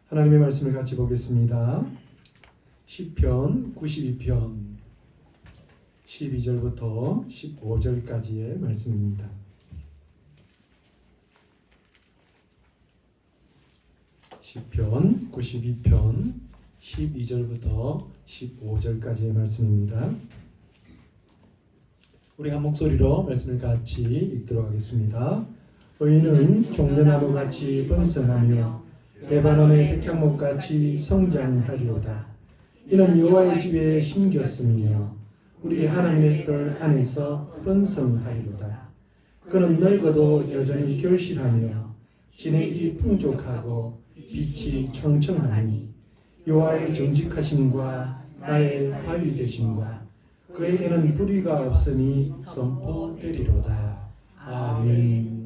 하나님의 말씀을 같이 보겠습니다. 시편 92편 12절부터 15절까지의 말씀입니다. 시편 92편 12절부터 15절까지의 말씀입니다. 우리 한 목소리로 말씀을 같이 읽도록 하겠습니다. 의인은 종려나무같이 번성하며 레바논의 백향목같이 성장하리로다. 이는 여호와의 집에 심겼으며 우리 하나님의 뜰 안에서 번성하리로다. 그는 늙어도 여전히 결실하며 진액이 풍족하고 빛이 청청하니 여호와의 정직하심과 나의 바위 되심과 그에게는 불의가 없음이 선포되리로다. 아멘.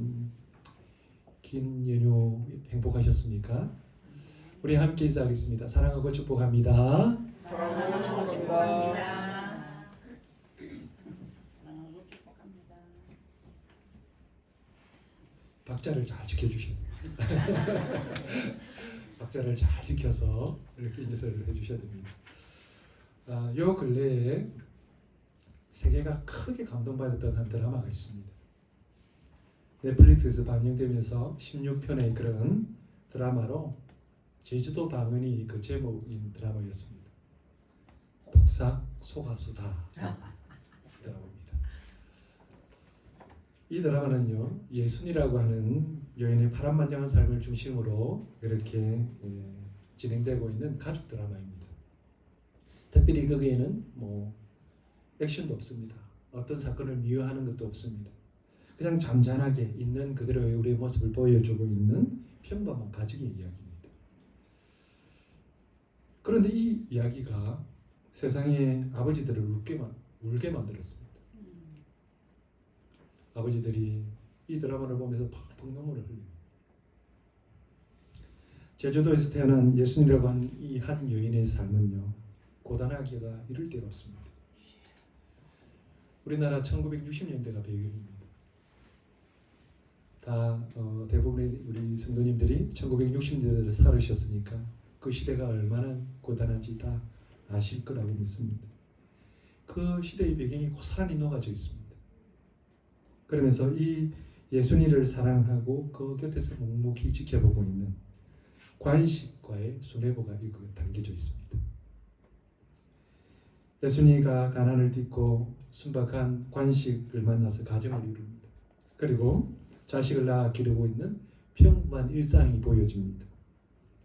긴 연휴 행복하셨습니까? 우리 함께 인사하겠습니다. 사랑하고 축복합니다. 사랑하고 축복합니다. 박자를 잘 지켜주셔야 됩니다. 박자를 잘 지켜서 이렇게 인사를 해주셔야 됩니다. 요 근래에 세계가 크게 감동받았던 한 드라마가 있습니다. 넷플릭스에서 방영되면서 16편의 그런 드라마로 제주도 방언이 그 제목인 드라마였습니다. 복삭 소가수다 드라마입니다. 이 드라마는요, 예순이라고 하는 여인의 파란만장한 삶을 중심으로 이렇게 진행되고 있는 가족 드라마입니다. 특별히 거기에는 액션도 없습니다. 어떤 사건을 미화하는 것도 없습니다. 그냥 잔잔하게 있는 그대로의 우리의 모습을 보여주고 있는 평범한 가족의 이야기입니다. 그런데 이 이야기가 세상의 아버지들을 울게 만들었습니다. 아버지들이 이 드라마를 보면서 펑펑 눈물을 흘립니다. 제주도에서 태어난 예순이라고 하는 이 한 여인의 삶은요, 고단하기가 이를 데가 없습니다. 우리나라 1960년대가 배경입니다. 다 대부분의 우리 성도님들이 1960년대를 살으셨으니까 그 시대가 얼마나 고단한지 다 아실 거라고 믿습니다. 그 시대의 배경이 고스란히 녹아져 있습니다. 그러면서 이 예순이를 사랑하고 그 곁에서 묵묵히 지켜보고 있는 관식과의 수뇌부가 담겨져 있습니다. 예순이가 가난을 딛고 순박한 관식을 만나서 가정을 이룹니다. 그리고 자식을 낳아 기르고 있는 평범한 일상이 보여집니다.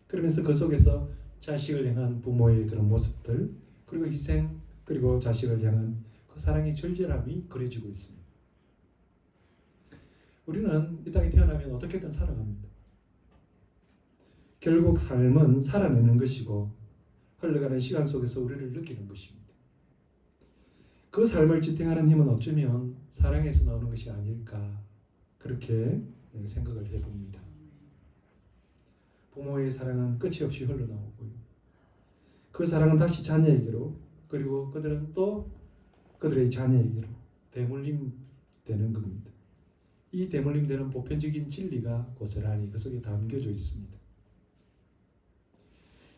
그러면서 그 속에서 자식을 향한 부모의 그런 모습들, 그리고 희생, 그리고 자식을 향한 그 사랑의 절절함이 그려지고 있습니다. 우리는 이 땅에 태어나면 어떻게든 살아갑니다. 결국 삶은 살아내는 것이고 흘러가는 시간 속에서 우리를 느끼는 것입니다. 그 삶을 지탱하는 힘은 어쩌면 사랑에서 나오는 것이 아닐까, 그렇게 생각을 해봅니다. 부모의 사랑은 끝이 없이 흘러나오고요. 그 사랑은 다시 자녀에게로, 그리고 그들은 또 그들의 자녀에게로 대물림 되는 겁니다. 이 대물림 되는 보편적인 진리가 고스란히 그 속에 담겨져 있습니다.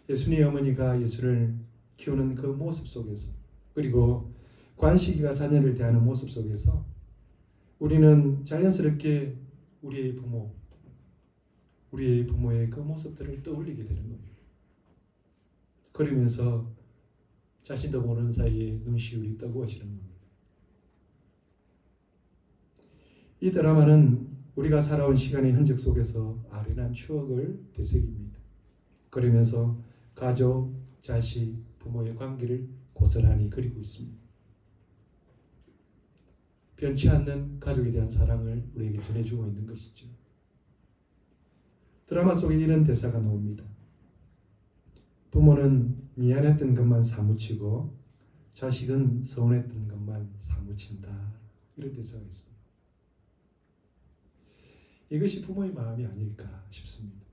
예수님의 어머니가 예수를 키우는 그 모습 속에서, 그리고 관식이가 자녀를 대하는 모습 속에서 우리는 자연스럽게 우리의 부모의 그 모습들을 떠올리게 되는 겁니다. 그러면서 자신도 모르는 사이에 눈시울이 뜨거워지는 겁니다. 이 드라마는 우리가 살아온 시간의 흔적 속에서 아련한 추억을 되새깁니다. 그러면서 가족, 자식, 부모의 관계를 고스란히 그리고 있습니다. 변치 않는 가족에 대한 사랑을 우리에게 전해주고 있는 것이죠. 드라마 속에 이런 대사가 나옵니다. 부모는 미안했던 것만 사무치고 자식은 서운했던 것만 사무친다. 이런 대사가 있습니다. 이것이 부모의 마음이 아닐까 싶습니다.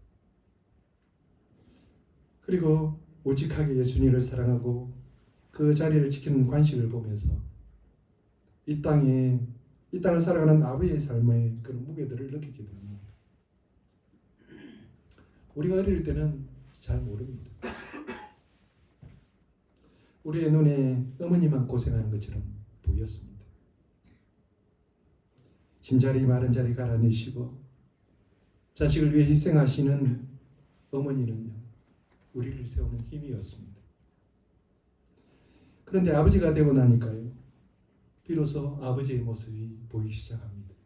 그리고 오직하게 예수님을 사랑하고 그 자리를 지키는 관식을 보면서 이 땅을 살아가는 아버지의 삶의 그런 무게들을 느끼게 됩니다. 우리가 어릴 때는 잘 모릅니다. 우리의 눈에 어머니만 고생하는 것처럼 보였습니다. 짐자리 마른 자리 갈아내시고 자식을 위해 희생하시는 어머니는요, 우리를 세우는 힘이었습니다. 그런데 아버지가 되고 나니까요, 비로소 아버지의 모습이 보이기 시작합니다.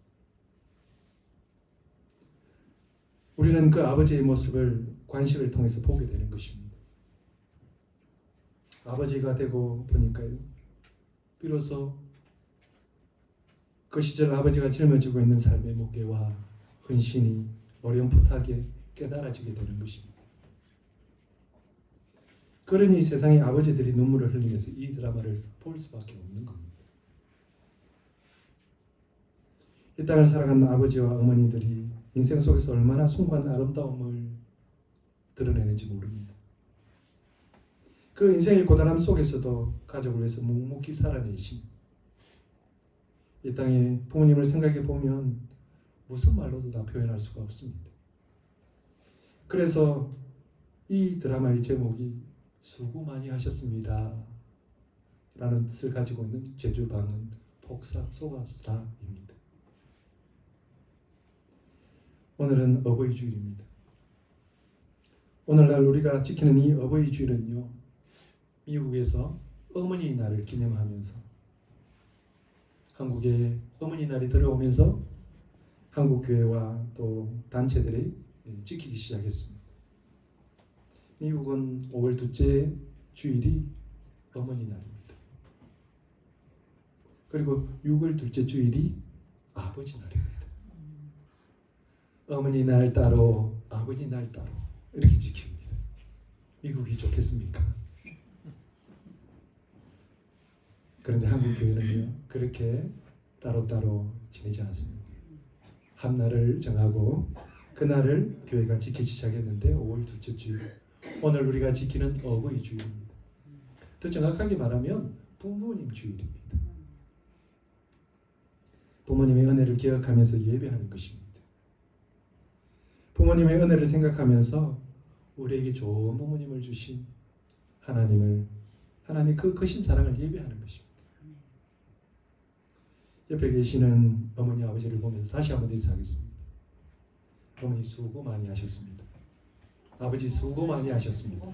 우리는 그 아버지의 모습을 관식을 통해서 보게 되는 것입니다. 아버지가 되고 보니까요, 비로소 그 시절 아버지가 짊어지고 있는 삶의 무게와 헌신이 어렴풋하게 깨달아지게 되는 것입니다. 그러니 세상의 아버지들이 눈물을 흘리면서 이 드라마를 볼 수밖에 없는 겁니다. 이 땅을 살아가는 아버지와 어머니들이 인생 속에서 얼마나 숭고한 아름다움을 드러내는지 모릅니다. 그 인생의 고단함 속에서도 가족을 위해서 묵묵히 살아내신 이 땅의 부모님을 생각해 보면 무슨 말로도 다 표현할 수가 없습니다. 그래서 이 드라마의 제목이 수고 많이 하셨습니다 라는 뜻을 가지고 있는 제주방언 폭삭 속았수다입니다. 오늘은 어버이 주일입니다. 오늘날 우리가 지키는 이 어버이 주일은요, 미국에서 어머니 날을 기념하면서 한국에 어머니 날이 들어오면서 한국 교회와 또 단체들이 지키기 시작했습니다. 미국은 5월 둘째 주일이 어머니 날입니다. 그리고 6월 둘째 주일이 아버지 날입니다. 어머니 날 따로 아버지 날 따로 이렇게 지킵니다. 미국이 좋겠습니까? 그런데 한국 교회는요, 그렇게 따로따로 지내지 않습니다. 한 날을 정하고 그 날을 교회가 지키기 시작했는데 5월 둘째 주일, 오늘 우리가 지키는 어버이 주일입니다. 더 정확하게 말하면 부모님 주일입니다. 부모님의 은혜를 기억하면서 예배하는 것입니다. 부모님의 은혜를 생각하면서 우리에게 좋은 부모님을 주신 하나님의 그 크신 사랑을 예배하는 것입니다. 옆에 계시는 어머니 아버지를 보면서 다시 한번 인사하겠습니다. 어머니 수고 많이 하셨습니다. 아버지 수고 많이 하셨습니다.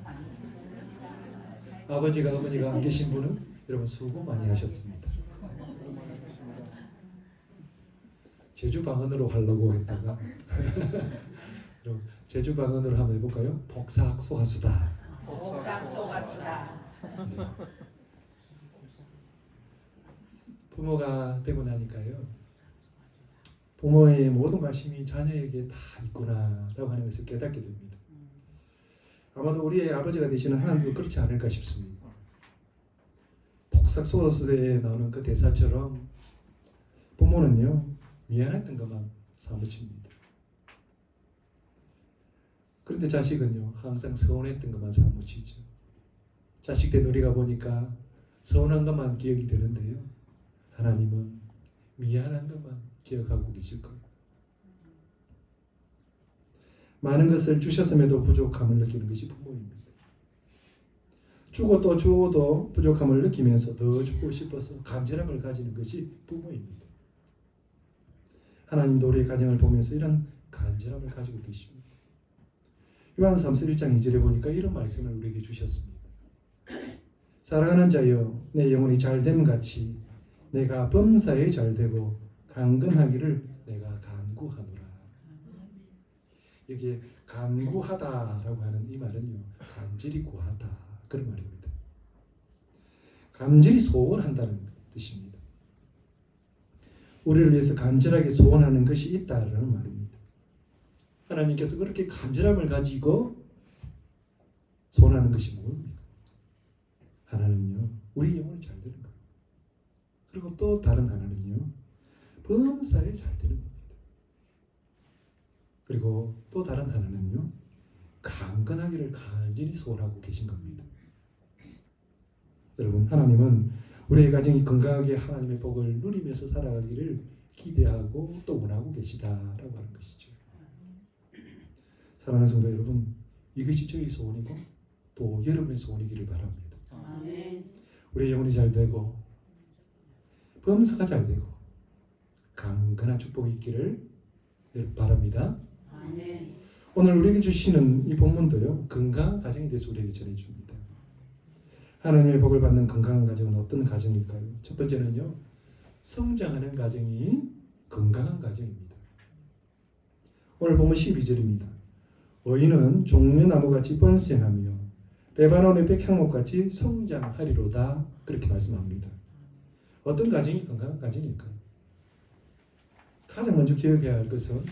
아버지가 어머니가 안 계신 분은 여러분 수고 많이 하셨습니다. 제주 방언으로 하려고 했다가 제주 방언으로 한번 해볼까요? 복삭 소가수다. 복삭 소가수다. 부모가 되고 나니까요, 부모의 모든 관심이 자녀에게 다 있구나라고 하는 것을 깨닫게 됩니다. 아마도 우리의 아버지가 되시는 하나님도 그렇지 않을까 싶습니다. 복삭 소가수다에 나오는 그 대사처럼 부모는요, 미안했던 것만 사무칩니다. 그런데 자식은요, 항상 서운했던 것만 사무치죠. 자식 된 우리가 보니까 서운한 것만 기억이 되는데요, 하나님은 미안한 것만 기억하고 계실 거예요. 많은 것을 주셨음에도 부족함을 느끼는 것이 부모입니다. 주고 또 주어도 부족함을 느끼면서 더 주고 싶어서 간절함을 가지는 것이 부모입니다. 하나님도 우리의 가정을 보면서 이런 간절함을 가지고 계십니다. 요한 3서 1장 2절에 보니까 이런 말씀을 우리에게 주셨습니다. 사랑하는 자여, 내 영혼이 잘됨 같이 내가 범사에 잘되고 강건하기를 내가 간구하노라. 여기에 간구하다라고 하는 이 말은요, 간절히 구하다 그런 말입니다. 간절히 소원한다는 뜻입니다. 우리를 위해서 간절하게 소원하는 것이 있다라는 말입니다. 하나님께서 그렇게 간절함을 가지고 소원하는 것이 뭡니까? 하나는요, 우리 영혼이 잘 되는 거예요. 그리고 또 다른 하나는요, 범사에 잘 되는 겁니다. 그리고 또 다른 하나는요, 강건하기를 간절히 소원하고 계신 겁니다. 여러분, 하나님은 우리의 가정이 건강하게 하나님의 복을 누리면서 살아가기를 기대하고 또 원하고 계시다라고 하는 것이죠. 사랑하는 성도 여러분, 이것이 저희 소원이고 또 여러분의 소원이기를 바랍니다. 아멘. 우리의 영혼이 잘 되고 범사가 잘 되고 강건한 축복이 있기를 바랍니다. 아멘. 오늘 우리에게 주시는 이 본문도요, 건강한 가정에 대해서 우리에게 전해줍니다. 하나님의 복을 받는 건강한 가정은 어떤 가정일까요? 첫 번째는요, 성장하는 가정이 건강한 가정입니다. 오늘 본문 12절입니다. 의인은 종려나무같이 번성하며 레바논의 백향목같이 성장하리로다. 그렇게 말씀합니다. 어떤 가정이 건강한 가정일까요? 가장 먼저 기억해야 할 것은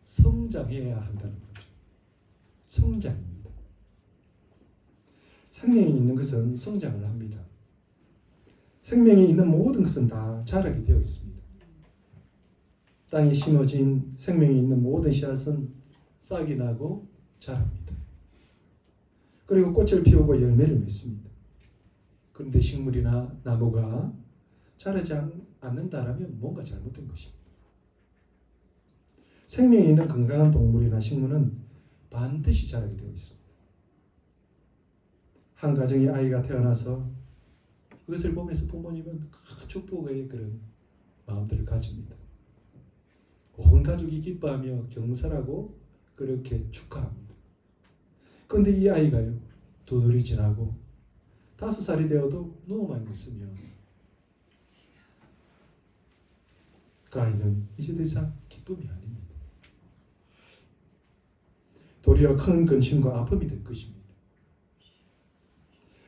성장해야 한다는 거죠. 성장입니다. 생명이 있는 것은 성장을 합니다. 생명이 있는 모든 것은 다 자라게 되어 있습니다. 땅에 심어진 생명이 있는 모든 씨앗은 싹이 나고 자랍니다. 그리고 꽃을 피우고 열매를 맺습니다. 그런데 식물이나 나무가 자라지 않는다라면 뭔가 잘못된 것입니다. 생명이 있는 건강한 동물이나 식물은 반드시 자라게 되어 있습니다. 한 가정의 아이가 태어나서 그것을 보면서 부모님은 큰 축복의 그런 마음들을 가집니다. 온 가족이 기뻐하며 경사하고 그렇게 축하합니다. 그런데 이 아이가요, 두들이 지나고 5살이 되어도 누워만 있으면 그 아이는 이제 더 이상 기쁨이 아닙니다. 도리어 큰 근심과 아픔이 될 것입니다.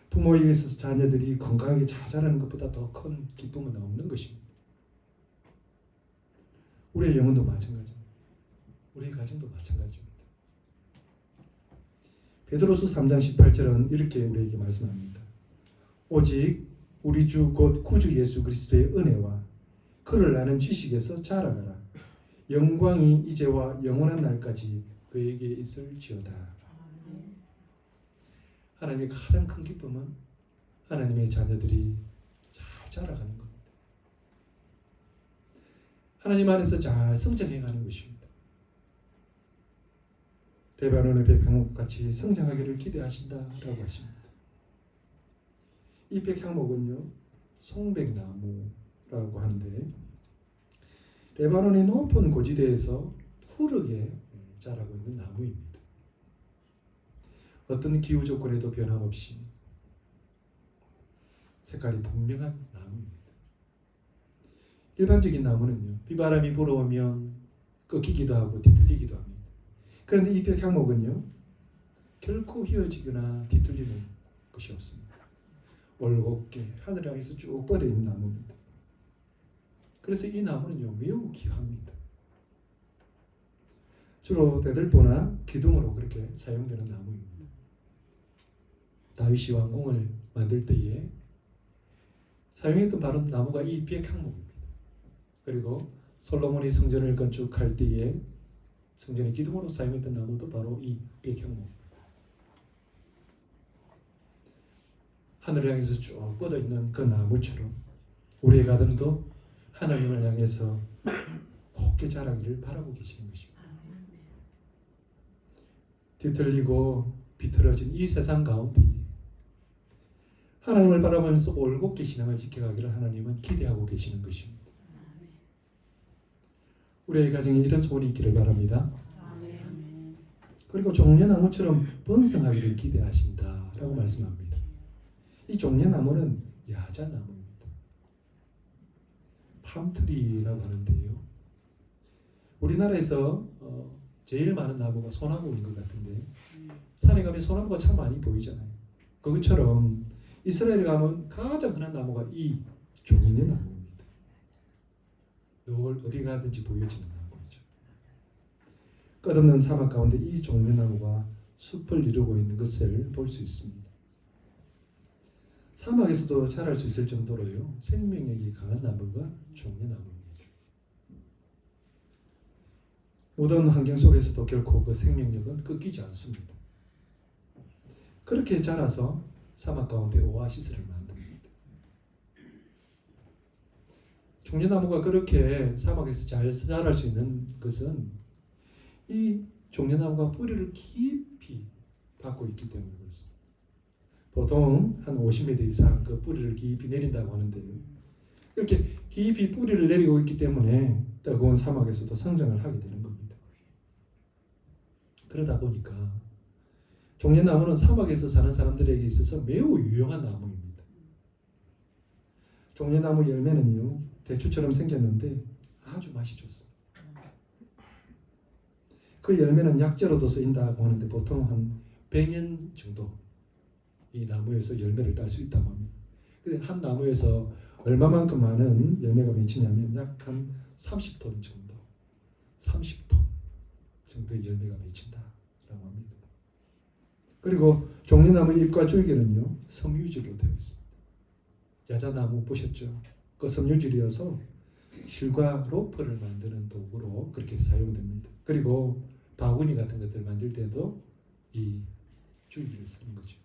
부모에게 있어서 자녀들이 건강하게 잘 자라는 것보다 더 큰 기쁨은 없는 것입니다. 우리의 영혼도 마찬가지입니다. 우리의 가정도 마찬가지입니다. 베드로서 3장 18절은 이렇게 우리에게 말씀합니다. 오직 우리 주 곧 구주 예수 그리스도의 은혜와 그를 아는 지식에서 자라가라. 영광이 이제와 영원한 날까지 그에게 있을지어다. 하나님의 가장 큰 기쁨은 하나님의 자녀들이 잘 자라가는 겁니다. 하나님 안에서 잘 성장해가는 것입니다. 레바논의 백향목같이 성장하기를 기대하신다라고 하십니다. 이 백향목은요, 송백나무라고 하는데 레바논의 높은 고지대에서 푸르게 자라고 있는 나무입니다. 어떤 기후 조건에도 변함없이 색깔이 분명한 나무입니다. 일반적인 나무는요, 비바람이 불어오면 꺾이기도 하고 뒤틀리기도 합니다. 그런데 이 백향목은요, 결코 휘어지거나 뒤틀리는 것이 없습니다. 올곧게 하늘 향해서 쭉 뻗어 있는 나무입니다. 그래서 이 나무는요, 매우 귀합니다. 주로 대들보나 기둥으로 그렇게 사용되는 나무입니다. 다윗이 왕궁을 만들 때에 사용했던 바로 나무가 이 백향목입니다. 그리고 솔로몬이 성전을 건축할 때에 성전의 기둥으로 사용했던 나무도 바로 이 백향목입니다. 하늘을 향해서 쭉 뻗어 있는 그 나무처럼 우리의 가정도 하나님을 향해서 곱게 자라기를 바라고 계시는 것입니다. 뒤틀리고 비틀어진 이 세상 가운데 하나님을 바라보면서 올곧게 신앙을 지켜가기를 하나님은 기대하고 계시는 것입니다. 우리의 가정에 이런 소원이 있기를 바랍니다. 그리고 종려나무처럼 번성하기를 기대하신다라고 말씀합니다. 이 종려나무는 야자나무입니다. 팜트리라고 하는데요, 우리나라에서 제일 많은 나무가 소나무인 것 같은데 산에 가면 소나무가 참 많이 보이잖아요. 그것처럼 이스라엘에 가면 가장 흔한 나무가 이 종려나무입니다. 늘 어디 가든지 보여지는 나무죠. 끝없는 사막 가운데 이 종려나무가 숲을 이루고 있는 것을 볼 수 있습니다. 사막에서도 자랄 수 있을 정도로요, 생명력이 강한 나무가 종려나무입니다. 무더운 환경 속에서도 결코 그 생명력은 꺾이지 않습니다. 그렇게 자라서 사막 가운데 오아시스를 만듭니다. 종려나무가 그렇게 사막에서 잘 자랄 수 있는 것은 이 종려나무가 뿌리를 깊이 받고 있기 때문에 그렇습니다. 보통 한 50m 이상 그 뿌리를 깊이 내린다고 하는데요. 이렇게 깊이 뿌리를 내리고 있기 때문에 뜨거운 사막에서도 성장을 하게 되는 겁니다. 그러다 보니까 종려나무는 사막에서 사는 사람들에게 있어서 매우 유용한 나무입니다. 종려나무 열매는요, 대추처럼 생겼는데 아주 맛이 좋습니다. 그 열매는 약재로도 쓰인다고 하는데 보통 한 100년 정도 이 나무에서 열매를 딸 수 있다고 합니다. 근데 한 나무에서 얼마만큼 많은 열매가 맺히냐면 약 한 30톤 정도, 30톤 정도의 열매가 맺힌다라고 합니다. 그리고 종려나무 잎과 줄기는요, 섬유질로 되어 있습니다. 야자나무 보셨죠? 그 섬유질이어서 실과 로프를 만드는 도구로 그렇게 사용됩니다. 그리고 바구니 같은 것들 만들 때도 이 줄기를 쓰는 거죠.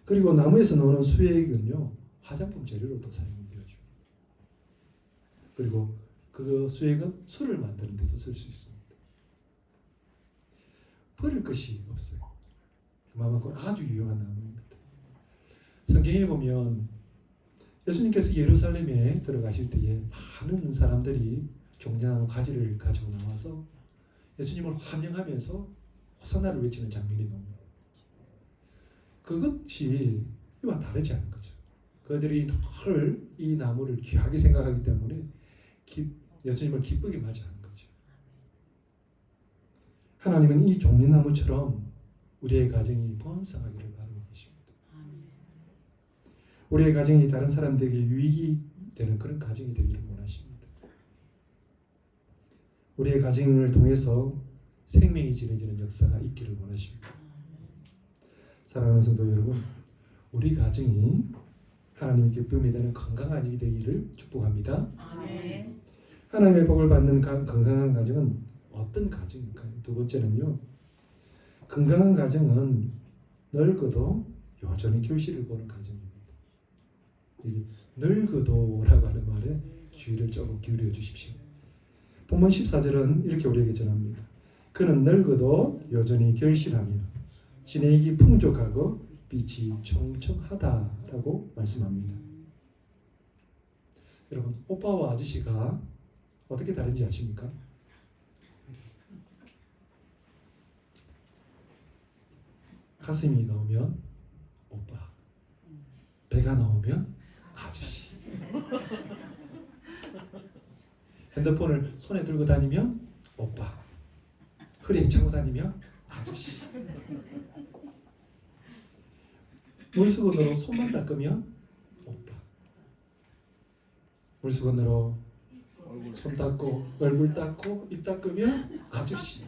그리고 나무에서 나오는 수액은요, 화장품 재료로도 사용이 되어집니다. 그리고 그 수액은 술을 만드는 데도 쓸 수 있습니다. 버릴 것이 없어요. 그만큼 아주 유용한 나무입니다. 성경에 보면 예수님께서 예루살렘에 들어가실 때에 많은 사람들이 종려나무 가지를 가지고 나와서 예수님을 환영하면서 호산나를 외치는 장면이 나옵니다. 그것이 이와 다르지 않은 거죠. 그들이 늘 이 나무를 귀하게 생각하기 때문에 예수님을 기쁘게 맞이하는 거죠. 하나님은 이 종려나무처럼 우리의 가정이 번성하기를 바라고 계십니다. 우리의 가정이 다른 사람들에게 유익이 되는 그런 가정이 되기를 원하십니다. 우리의 가정을 통해서 생명이 지내지는 역사가 있기를 원하십니다. 사랑하는 성도 여러분, 우리 가정이 하나님의 기쁨이 되는 건강한 일이 되기를 축복합니다. 아멘. 하나님의 복을 받는 건강한 가정은 어떤 가정일까요? 두 번째는요, 건강한 가정은 늙어도 여전히 결실을 보는 가정입니다. 이 늙어도라고 하는 말에 주의를 조금 기울여 주십시오. 본문 14절은 이렇게 우리에게 전합니다. 그는 늙어도 여전히 결실하며 진액이 풍족하고 빛이 청청하다라고 말씀합니다. 여러분, 오빠와 아저씨가 어떻게 다른지 아십니까? 가슴이 나오면 오빠, 배가 나오면 아저씨. 핸드폰을 손에 들고 다니면 오빠, 허리에 차고 다니면 아저씨. 물수건으로 손만 닦으면 오빠, 물수건으로 손 닦고 얼굴 닦고 입 닦으면 아저씨.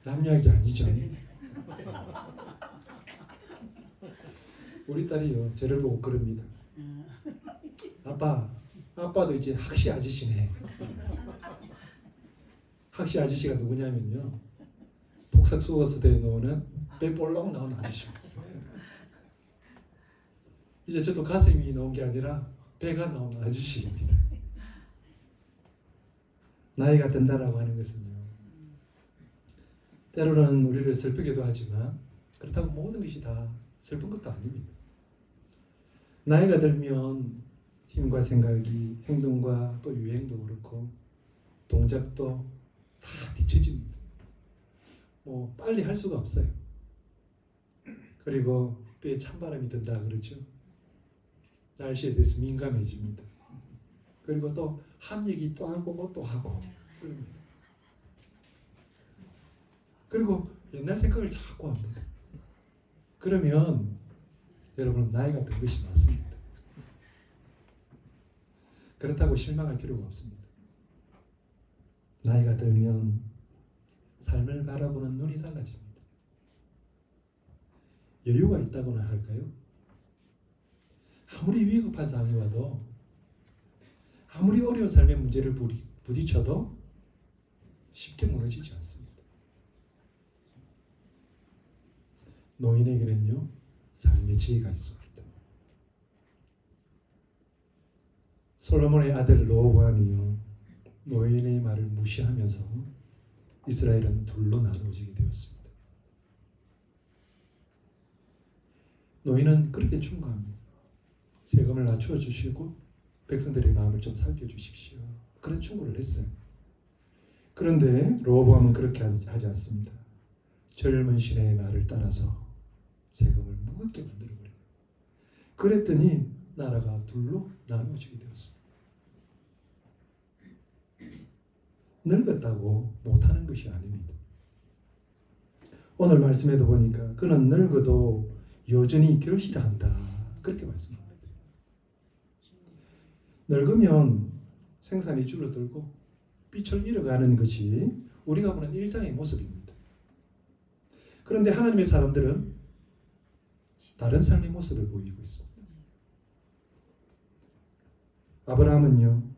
남 이야기 아니죠? 우리 딸이요, 저를 보고 그럽니다. 아빠도 이제 학시 아저씨네. 학시 아저씨가 누구냐면요, 폭삭 속옷에 넣는 배 볼록 나온 아저씨입니다. 이제 저도 가슴이 나온 게 아니라 배가 나온 아저씨입니다. 나이가 든다라고 하는 것은요, 때로는 우리를 슬프게도 하지만 그렇다고 모든 것이 다 슬픈 것도 아닙니다. 나이가 들면 힘과 생각이, 행동과 또 유행도 그렇고 동작도 다 뒤처집니다. 빨리 할 수가 없어요. 그리고 뼈에 찬바람이 든다 그러죠. 날씨에 대해서 민감해집니다. 그리고 또 한 얘기 또 하고 또 하고 그럽니다. 그리고 옛날 생각을 자꾸 합니다. 그러면 여러분은 나이가 든 것이 맞습니다. 그렇다고 실망할 필요가 없습니다. 나이가 들면 삶을 바라보는 눈이 달라집니다. 여유가 있다고나 할까요? 아무리 위급한 상황이 와도, 아무리 어려운 삶의 문제를 부딪혀도 쉽게 무너지지 않습니다. 노인에게는요, 삶의 지혜가 있습니다. 솔로몬의 아들 로보암이요, 노인의 말을 무시하면서 이스라엘은 둘로 나누어지게 되었습니다. 노인은 그렇게 충고합니다. 세금을 낮춰 주시고 백성들의 마음을 좀 살펴주십시오. 그런 충고를 했어요. 그런데 르호보암은 그렇게 하지 않습니다. 젊은 신의 말을 따라서 세금을 무겁게 만들어버려요. 그랬더니 나라가 둘로 나누어지게 되었습니다. 늙었다고 못하는 것이 아닙니다. 오늘 말씀에도 보니까 그는 늙어도 여전히 결실한다. 그렇게 말씀합니다. 늙으면 생산이 줄어들고 빛을 잃어가는 것이 우리가 보는 일상의 모습입니다. 그런데 하나님의 사람들은 다른 삶의 모습을 보이고 있습니다. 아브라함은요,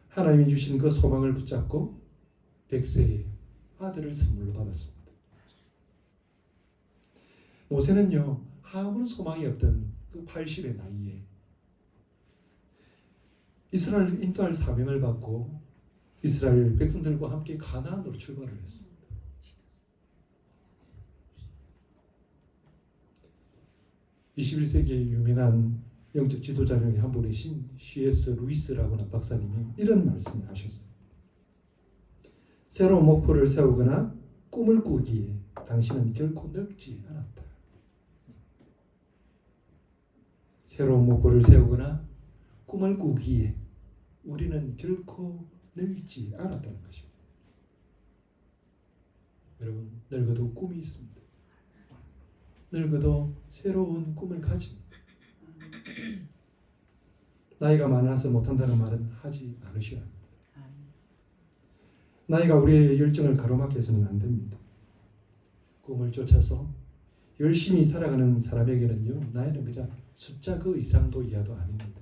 하나님이 주신 그 소망을 붙잡고 100세에 아들을 선물로 받았습니다. 모세는요, 아무런 소망이 없던 그 80의 나이에 이스라엘을 인도할 사명을 받고 이스라엘 백성들과 함께 가나안으로 출발을 했습니다. (21세기의) 유명한 영적 지도자 중에 한 분이신 C.S. 루이스라고 하는 박사님이 이런 말씀을 하셨어요. 새로운 목표를 세우거나 꿈을 꾸기에 당신은 결코 늙지 않았다. 새로운 목표를 세우거나 꿈을 꾸기에 우리는 결코 늙지 않았다는 것입니다. 여러분, 늙어도 꿈이 있습니다. 늙어도 새로운 꿈을 가집니다. 나이가 많아서 못한다는 말은 하지 않으셔야 합니다. 나이가 우리의 열정을 가로막게 해서는 안 됩니다. 꿈을 쫓아서 열심히 살아가는 사람에게는요, 나이는 그냥 숫자 그 이상도 이하도 아닙니다.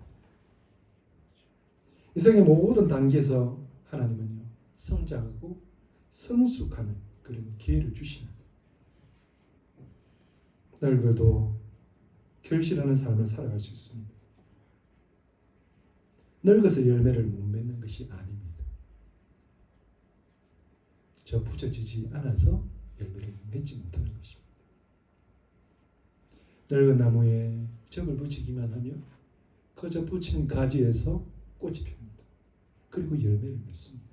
인생의 모든 단계에서 하나님은요, 성장하고 성숙하는 그런 기회를 주십니다. 늙어도 결실하는 삶을 살아갈 수 있습니다. 늙어서 열매를 못 맺는 것이 아닙니다. 접붙여지지 않아서 열매를 맺지 못하는 것입니다. 늙은 나무에 접을 붙이기만 하면 그 접붙인 가지에서 꽃이 핍니다. 그리고 열매를 맺습니다.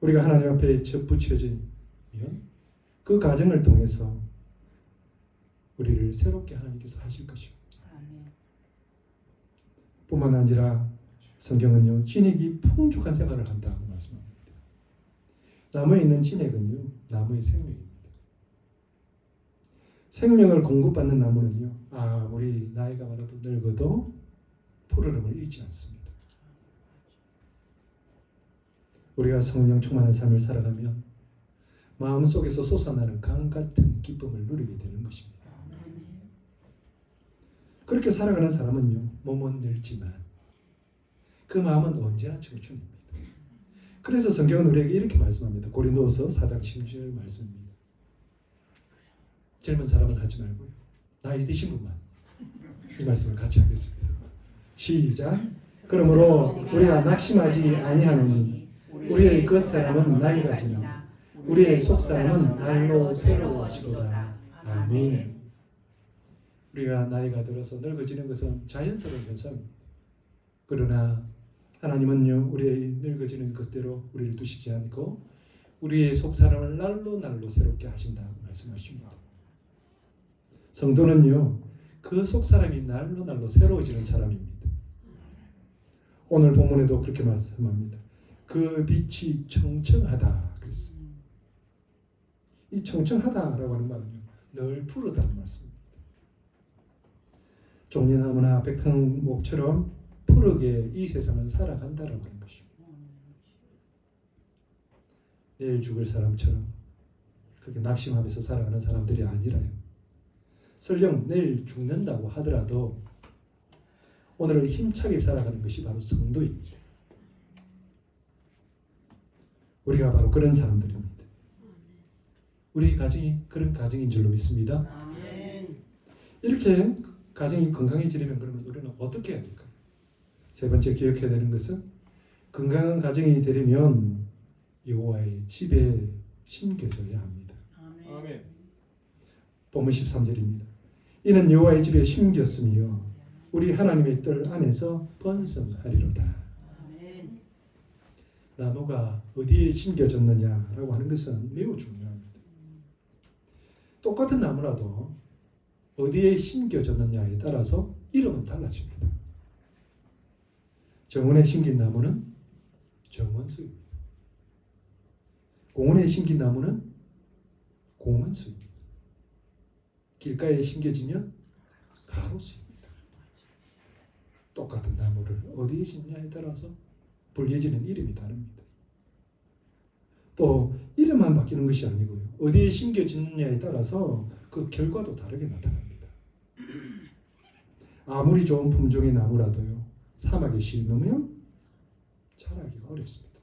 우리가 하나님 앞에 접붙여지면 그 과정을 통해서 우리를 새롭게 하나님께서 하실 것입니다. 뿐만 아니라 성경은요, 진액이 풍족한 생활을 한다고 말씀합니다. 나무에 있는 진액은요, 나무의 생명입니다. 생명을 공급받는 나무는요, 아무리 나이가 많아도 늙어도 푸르름을 잃지 않습니다. 우리가 성령 충만한 삶을 살아가면 마음속에서 솟아나는 강 같은 기쁨을 누리게 되는 것입니다. 그렇게 살아가는 사람은요, 몸은 늙지만 그 마음은 언제나 청춘입니다. 그래서 성경은 우리에게 이렇게 말씀합니다. 고린도서 4장 10절 말씀입니다. 젊은 사람은 하지 말고요, 나이 드신 분만 이 말씀을 같이 하겠습니다. 시작. 그러므로 우리가 낙심하지 아니하노니 우리의 겉사람은 낡아지나 우리의 속사람은 날로 새로워지도다. 아멘. 우리가 나이가 들어서 늙어지는 것은 자연스러운 현상입니다. 그러나 하나님은요, 우리의 늙어지는 것대로 우리를 두시지 않고 우리의 속사람을 날로 새롭게 하신다고 말씀하십니다. 성도는요, 그 속사람이 날로 새로워지는 사람입니다. 오늘 본문에도 그렇게 말씀합니다. 그 빛이 청청하다 그랬어요. 이 청청하다라고 하는 말은요, 늘 푸르다는 말씀입니다. 종려나무나 백향목처럼 푸르게 이 세상을 살아간다라고 하는 것입니다. 내일 죽을 사람처럼 그렇게 낙심하면서 살아가는 사람들이 아니라요, 설령 내일 죽는다고 하더라도 오늘을 힘차게 살아가는 것이 바로 성도입니다. 우리가 바로 그런 사람들입니다. 우리 가정이 그런 가정인 줄로 믿습니다. 이렇게 가정이 건강해지려면 그러면 우리는 어떻게 해야 될까요? 세 번째 기억해야 되는 것은 건강한 가정이 되려면 여호와의 집에 심겨져야 합니다. 아멘. 본문 13절입니다. 이는 여호와의 집에 심겼으며 우리 하나님의 뜰 안에서 번성하리로다. 나무가 어디에 심겨졌느냐라고 하는 것은 매우 중요합니다. 똑같은 나무라도 어디에 심겨졌느냐에 따라서 이름은 달라집니다. 정원에 심긴 나무는 정원수입니다. 공원에 심긴 나무는 공원수입니다. 길가에 심겨지면 가로수입니다. 똑같은 나무를 어디에 심냐에 따라서 불려지는 이름이 다릅니다. 또 이름만 바뀌는 것이 아니고요. 어디에 심겨지느냐에 따라서 그 결과도 다르게 나타납니다. 아무리 좋은 품종의 나무라도요. 사막에 심으면 자라기가 어렵습니다.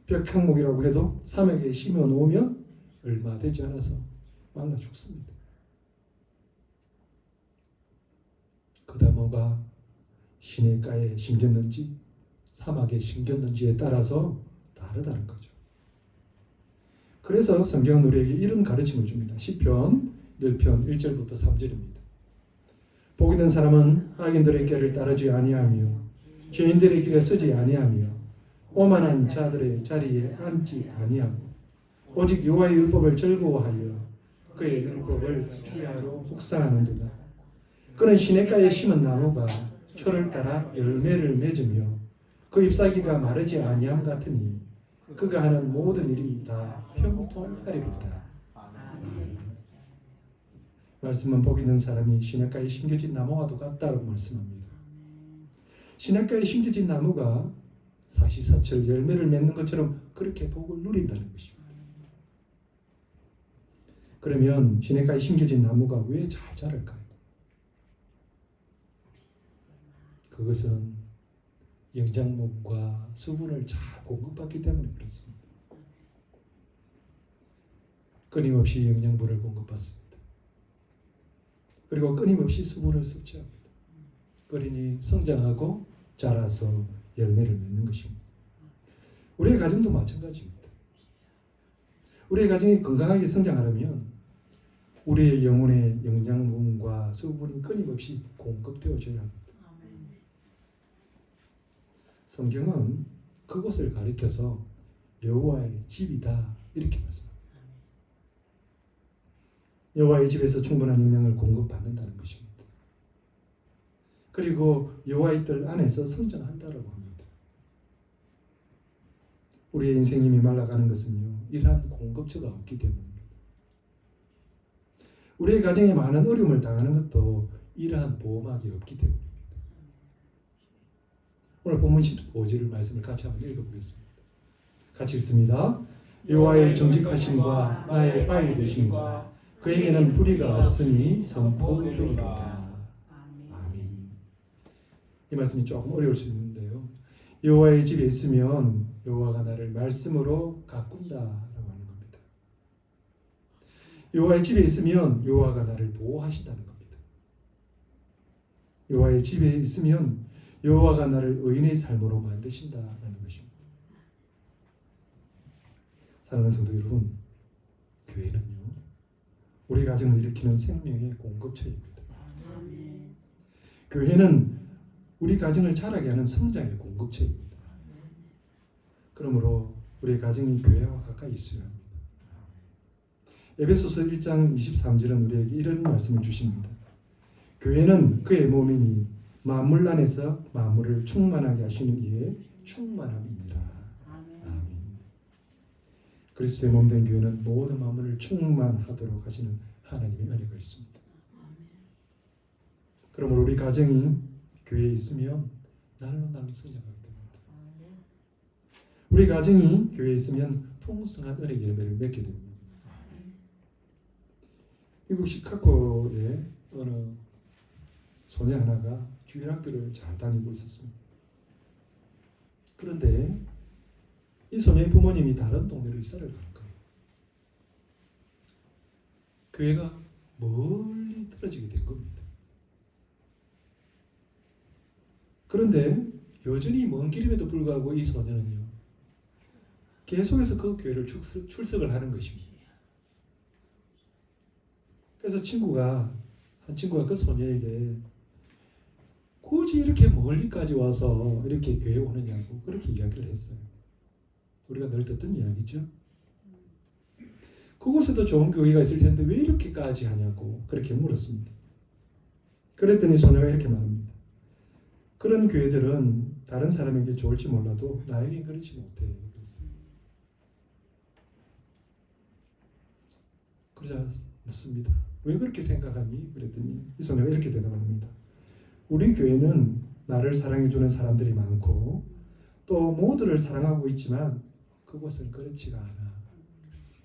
벽향목이라고 해도 사막에 심어 놓으면 얼마 되지 않아서 말라 죽습니다. 그 나무가 시냇가에 심겼는지 사막에 심겼는지에 따라서 다르다는 거죠. 그래서 성경은 우리에게 이런 가르침을 줍니다. 시편 1편 1절부터 3절입니다. 복 있는 사람은 악인들의 길을 따르지 아니하며 죄인들의 길에 서지 아니하며 오만한 자들의 자리에 앉지 아니하고 오직 여호와의 율법을 즐거워하여 그의 율법을 주야로 묵상하는도다. 그는 시냇가에 심은 나무가 철을 따라 열매를 맺으며 그 잎사귀가 마르지 아니함 같으니 그가 하는 모든 일이 다 형통하리로다. 아멘. 말씀은 복 있는 사람이 시냇가에 심겨진 나무와도 같다고 말씀합니다. 시냇가에 심겨진 나무가 사시사철 열매를 맺는 것처럼 그렇게 복을 누린다는 것입니다. 그러면 시냇가에 심겨진 나무가 왜 잘 자랄까요? 그것은 영양분과 수분을 잘 공급받기 때문에 그렇습니다. 끊임없이 영양분을 공급받습니다. 그리고 끊임없이 수분을 섭취합니다. 그러니 성장하고 자라서 열매를 맺는 것입니다. 우리의 가정도 마찬가지입니다. 우리의 가정이 건강하게 성장하려면 우리의 영혼의 영양분과 수분이 끊임없이 공급되어져야 합니다. 성경은 그것을 가리켜서 여호와의 집이다 이렇게 말씀합니다. 여호와의 집에서 충분한 영양을 공급받는다는 것입니다. 그리고 여호와의 뜰 안에서 성장한다라고 합니다. 우리의 인생이 메말라가는 것은요, 이러한 공급처가 없기 때문입니다. 우리의 가정에 많은 어려움을 당하는 것도 이러한 보호막이 없기 때문입니다. 오늘 본문 15절 말씀을 같이 한번 읽어보겠습니다. 같이 읽습니다. 여호와의 정직하심과 나의 바위 되심과 그에게는 불의가 없으니 선포되리로다. 아멘. 이 말씀이 조금 어려울 수 있는데요. 여호와의 집에 있으면 여호와가 나를 말씀으로 가꾼다라고 하는 겁니다. 여호와의 집에 있으면 여호와가 나를 보호하신다는 겁니다. 여호와의 집에 있으면 여호와가 나를 의인의 삶으로 만드신다라는 것입니다. 사랑하는 성도 여러분, 교회는요, 우리 가정을 일으키는 생명의 공급처입니다. 교회는 우리 가정을 자라게 하는 성장의 공급처입니다. 그러므로 우리 가정이 교회와 가까이 있어야 합니다. 에베소서 1장 23절은 우리에게 이런 말씀을 주십니다. 교회는 그의 몸이니 만물 안에서 만물을 충만하게 하시는 이의 충만함이니라. 아멘. 그리스도의 몸된 교회는 모든 만물을 충만하도록 하시는 하나님의 은혜가 있습니다. 그러므로 우리 가정이 교회에 있으면 날로 성장하게 됩니다. 우리 가정이 교회에 있으면 풍성한 은혜 열매를 맺게 됩니다. 미국 시카고에 어느 소녀 하나가 주일학교를 잘 다니고 있었습니다. 그런데 이 소녀의 부모님이 다른 동네로 이사를 간 거예요. 교회가 멀리 떨어지게 된 겁니다. 그런데 여전히 먼 길임에도 불구하고 이 소녀는요, 계속해서 그 교회를 출석을 하는 것입니다. 그래서 한 친구가 그 소녀에게 굳이 이렇게 멀리까지 와서 이렇게 교회에 오느냐고 그렇게 이야기를 했어요. 우리가 늘 듣던 이야기죠. 그곳에도 좋은 교회가 있을 텐데 왜 이렇게까지 하냐고 그렇게 물었습니다. 그랬더니 소녀가 이렇게 말합니다. 그런 교회들은 다른 사람에게 좋을지 몰라도 나에게 그렇지 못해. 그랬어요. 그러자 묻습니다. 왜 그렇게 생각하니? 그랬더니 이 소녀가 이렇게 대답합니다. 우리 교회는 나를 사랑해주는 사람들이 많고 또 모두를 사랑하고 있지만 그곳은 그렇지가 않아. 그랬어요.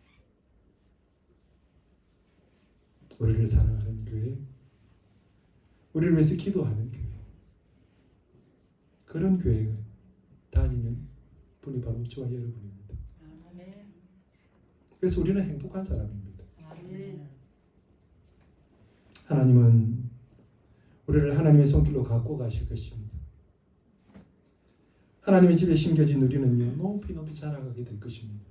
우리를 사랑하는 교회, 우리를 위해서 기도하는 교회, 그런 교회에 다니는 분이 바로 저와 여러분입니다. 그래서 우리는 행복한 사람입니다. 하나님은 우리를 하나님의 손길로 갖고 가실 것입니다. 하나님의 집에 심겨진 우리는요 높이 높이 자라가게 될 것입니다.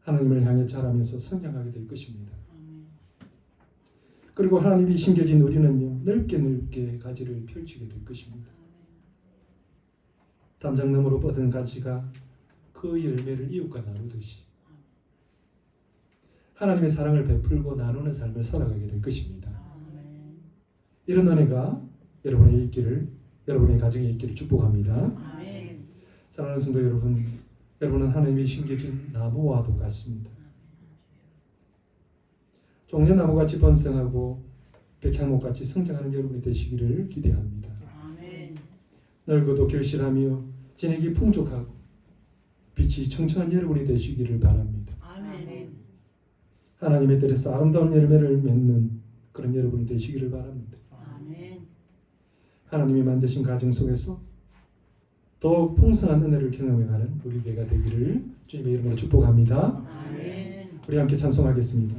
하나님을 향해 자라면서 성장하게 될 것입니다. 그리고 하나님이 심겨진 우리는요 넓게 넓게 가지를 펼치게 될 것입니다. 담장나무로 뻗은 가지가 그 열매를 이웃과 나누듯이 하나님의 사랑을 베풀고 나누는 삶을 살아가게 될 것입니다. 이런 은혜가 여러분의 있기를, 여러분의 가정에 있기를 축복합니다. 사랑하는 성도 여러분, 여러분은 하나님이 심겨진 나무와도 같습니다. 종려나무같이 번성하고 백향목같이 성장하는 여러분이 되시기를 기대합니다. 넓고도 결실하며 진액이 풍족하고 빛이 청청한 여러분이 되시기를 바랍니다. 하나님의 뜻에서 아름다운 열매를 맺는 그런 여러분이 되시기를 바랍니다. 하나님이 만드신 가정 속에서 더욱 풍성한 은혜를 경험해가는 우리 교회가 되기를 주님의 이름으로 축복합니다. 우리 함께 찬송하겠습니다.